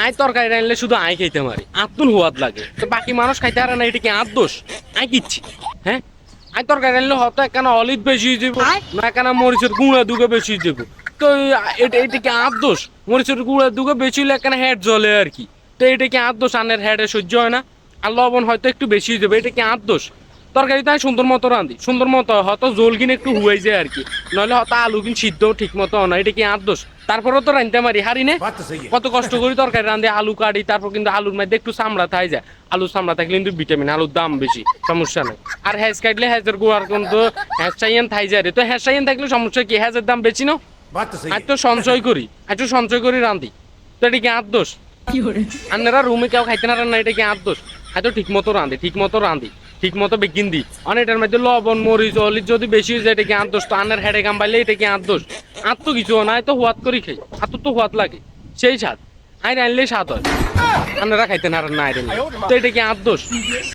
আয় তরকারি রানলে শুধু আয় খাইতে মারি আত্মন হুয়াদ লাগে তো বাকি মানুষ খাইতে পারে না, এটা কি আর দোষ? আয় কিচ্ছি হ্যাঁ, আয় তরকারি রানলে হয়তো একখানা অলিভ বেশি দেবো না একখানা মরিচের গুঁড়া দুগে বেশি দেবো, তো এটা কি আর দোষ? মরিচের গুঁড়া দুগে বেশি হলে একখানা হেড জ্বলে আর কি, তো এটা কি আর দোষ? আনের হেডে সহ্য হয় না, আর লবণ হয়তো একটু বেশি দেবে, এটা কি আর দোষ? তরকারিতে আমি সুন্দর মতো রাঁধি, সুন্দর মতো হয়তো জোল কিনে একটু হুয়াই যায় আর কি, নইলে হয়তো আলু কিন সিদ্ধ ঠিক মতো না, এটা কি আর দোষ? তারপরেও তো রাঁধতে পারি হারি নে, কত কষ্ট করি তরকারি রাঁধে আলু কাটি, তারপর কিন্তু আলুর মধ্যে একটু চামড়া থাই যায়, আলুর চামড়া থাকলে কিন্তু ভিটামিন, আলুর দাম বেশি, সমস্যা নেই। আর হ্যাজ কাটলে হ্যাজের গোয়ার কিন্তু হ্যাজ চাইয়েন থাই যায় রে, তো হ্যাজ চাইয়েন থাকলে সমস্যা কি? হ্যাজের দাম বেশি না, আজ তো সঞ্চয় করি, আজ তো সঞ্চয় করি রাঁধি, তো এটা কি আর দোষ? আপনারা রুমে কেউ খাইতে না রান্না, এটা কি আর দোষ? হয়তো ঠিক মতো রাঁধি, ঠিক মতো রাঁধি, ঠিক মতো বেগিন দিই, অনেকটার মধ্যে লবণ মরিচ অলিচ যদি বেশি হয়ে যায় এটা কি আর দোষ? তো আন্নার হেডে কাম পাইলে এটা কি আর দোষ? আর তো কিছু না, তো হুয়াত করি খাই, আর তো হুয়াত লাগে সেই স্বাদ, আই রানলেই স্বাদ হয়, আপনারা খাইতে না রান্না আই রান্না, তো এটা কি আর দোষ?